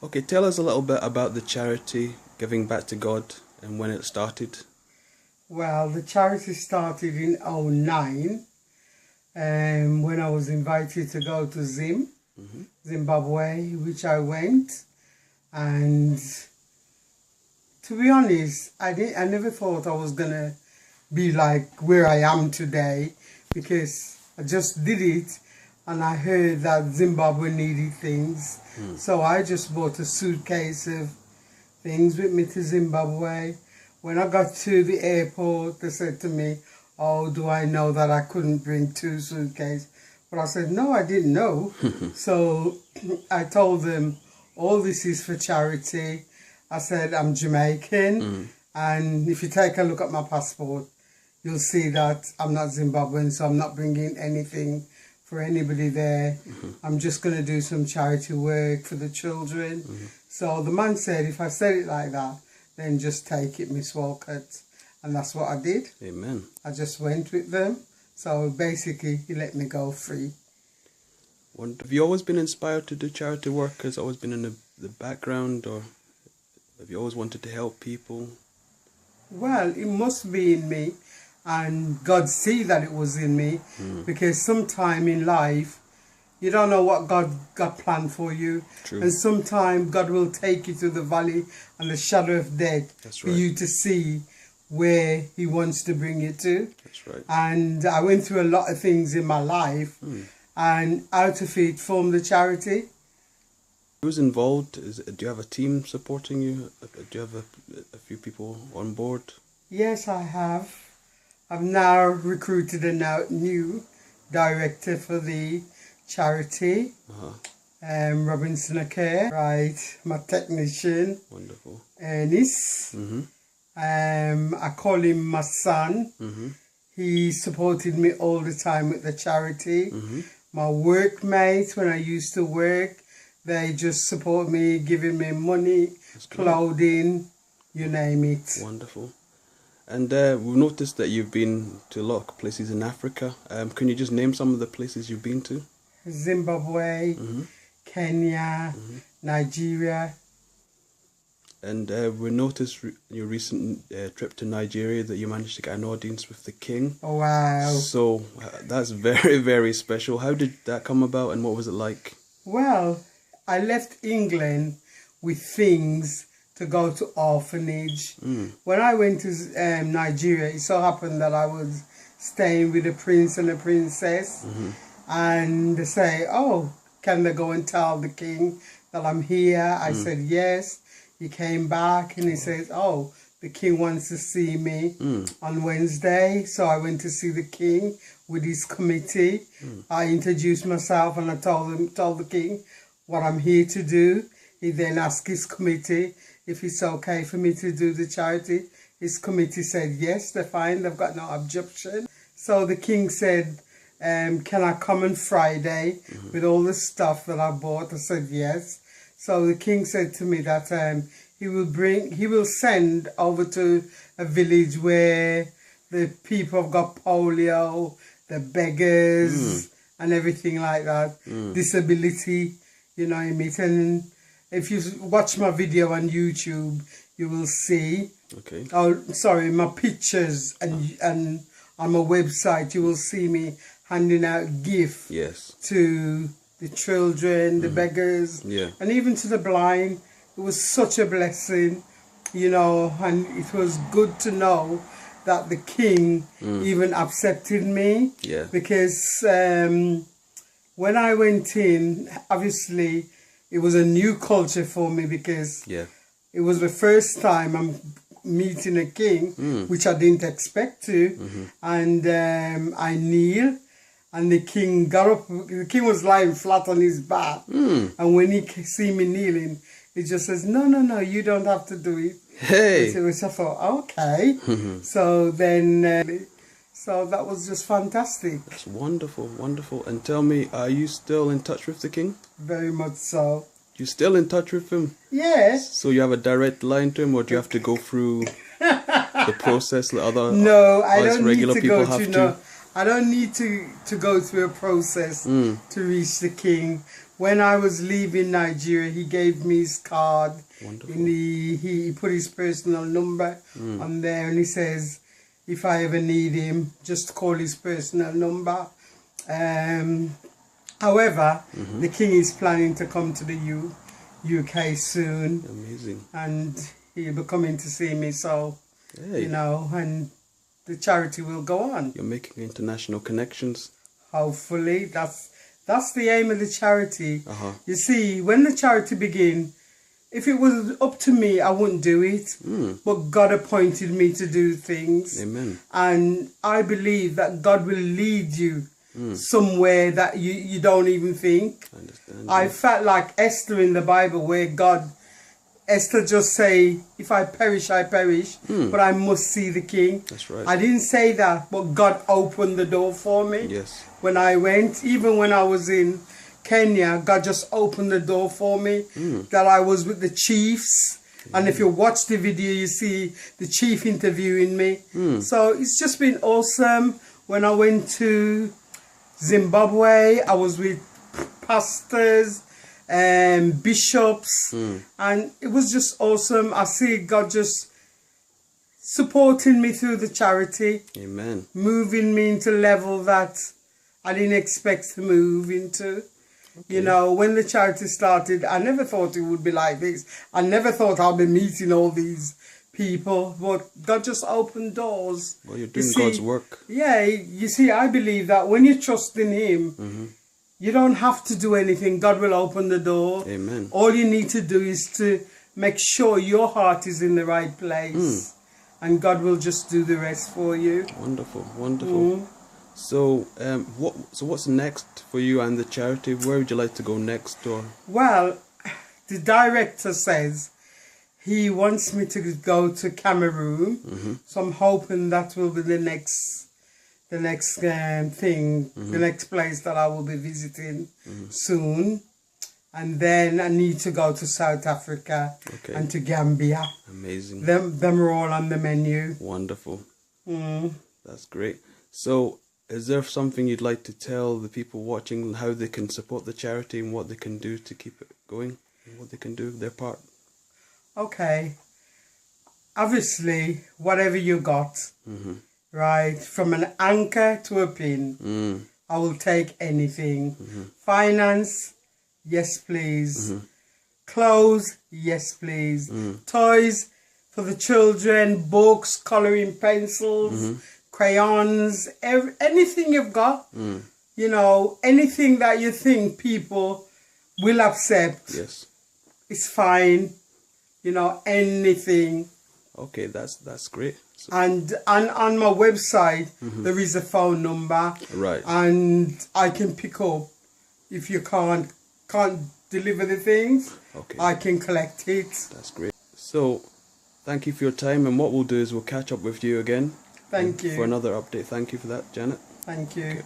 Okay, tell us a little bit about the charity Giving Back to God and when it started. Well, the charity started in '09 when I was invited to go to Zimbabwe, which I went. And to be honest, I never thought I was going to be like where I am today, because I just did it and I heard that Zimbabwe needed things. So I just bought a suitcase of things with me to Zimbabwe. When I got to the airport, they said to me, "Oh, do I know that I couldn't bring 2 suitcases?" But I said, no, I didn't know. So I told them, all this is for charity. I said, I'm Jamaican. And if you take a look at my passport, you'll see that I'm not Zimbabwean, so I'm not bringing anything for anybody there. I'm just going to do some charity work for the children. So the man said, if I said it like that, then just take it, Miss Walcott. And that's what I did. Amen. I just went with them. So basically, he let me go free. Have you always been inspired to do charity work? Has it always been in the background, or have you always wanted to help people? Well, it must be in me, and God see that it was in me, because sometime in life, you don't know what God got planned for you. True. And sometime God will take you to the valley and the shadow of death. That's for right. you to see where He wants to bring you to. That's right. And I went through a lot of things in my life, and out of it formed the charity. Who's involved? Do you have a team supporting you? Do you have a few people on board? Yes, I have. I've now recruited a new director for the charity, Robinson Care, right? My technician. Wonderful. Ernest. I call him my son. He supported me all the time with the charity. My workmates, when I used to work, they just support me, giving me money, clothing, you name it. Wonderful. And we've noticed that you've been to a lot of places in Africa. Can you just name some of the places you've been to? Zimbabwe, Kenya, Nigeria. And we noticed your recent trip to Nigeria that you managed to get an audience with the king. Oh, wow. So that's very, very special. How did that come about, and what was it like? Well, I left England with things to go to orphanage. When I went to Nigeria, it so happened that I was staying with a prince and a princess. And they say, "Oh, can they go and tell the king that I'm here?" I said, yes. He came back and he says, "Oh, the king wants to see me on Wednesday." So I went to see the king with his committee. I introduced myself and I told the king what I'm here to do. He then asked his committee if it's okay for me to do the charity. His committee said yes, they're fine, they've got no objection. So the king said, "Can I come on Friday with all the stuff that I bought?" I said yes. So the king said to me that he will send over to a village where the people have got polio, the beggars, and everything like that, disability, you know what I mean. And if you watch my video on YouTube, you will see. Okay. Oh, sorry, my pictures and on my website, you will see me handing out gifts to the children, the beggars, and even to the blind. It was such a blessing, you know, and it was good to know that the king even accepted me. Because when I went in, obviously, it was a new culture for me, because it was the first time I'm meeting a king, which I didn't expect to. And I kneel. And the king got up, the king was lying flat on his back. And when he see me kneeling, he just says, no, you don't have to do it. Hey! Which I thought, okay. So then, so that was just fantastic. That's wonderful, wonderful. And tell me, are you still in touch with the king? Very much so. You're still in touch with him? Yes. So you have a direct line to him, or do you have to go through the process that other I don't regular need to people go have to to? I don't need to go through a process to reach the king, when I was leaving Nigeria, he gave me his card. Wonderful. He put his personal number on there, and he says, if I ever need him, just call his personal number. However, the King is planning to come to the UK soon. Amazing. And he'll be coming to see me, so, Hey. you know, and the charity will go on. You're making international connections. Hopefully, that's the aim of the charity. Uh-huh. You see, when the charity began, if it was up to me, I wouldn't do it. But God appointed me to do things. Amen. And I believe that God will lead you somewhere that you don't even think. I understand. I felt like Esther in the Bible, where Esther just say, if I perish, I perish, but I must see the King. That's right. I didn't say that, but God opened the door for me. Yes. When I went, even when I was in Kenya, God just opened the door for me, that I was with the chiefs. And if you watch the video, you see the chief interviewing me. So it's just been awesome. When I went to Zimbabwe, I was with pastors and bishops, and it was just awesome. I see God just supporting me through the charity, Amen. moving me into level that I didn't expect to move into. You know, when the charity started, I never thought it would be like this. I never thought I'd be meeting all these people, but God just opened doors. Well, you're doing God's work. Yeah, you see, I believe that when you trust in Him, you don't have to do anything. God will open the door. Amen. All you need to do is to make sure your heart is in the right place, and God will just do the rest for you. Wonderful, wonderful. So, what's next for you and the charity? Where would you like to go next? Or Well, the director says he wants me to go to Cameroon, so I'm hoping that will be the next thing, the next place that I will be visiting soon. And then I need to go to South Africa and to Gambia. amazing. Them are all on the menu. Wonderful. That's great. So, is there something you'd like to tell the people watching, how they can support the charity and what they can do to keep it going, and what they can do their part? Okay. Obviously, whatever you got, right, from an anchor to a pin, I will take anything. Finance, yes please. Clothes, yes please. Toys for the children, books, colouring pencils, crayons, anything you've got. You know, anything that you think people will accept, Yes. it's fine. You know, anything. Okay, that's great. So, And on my website, there is a phone number. right. And I can pick up if you can't deliver the things. Okay. I can collect it. That's great. So, thank you for your time, and what we'll do is we'll catch up with you again. Thank you. For another update. Thank you for that, Janet. Thank you. Okay.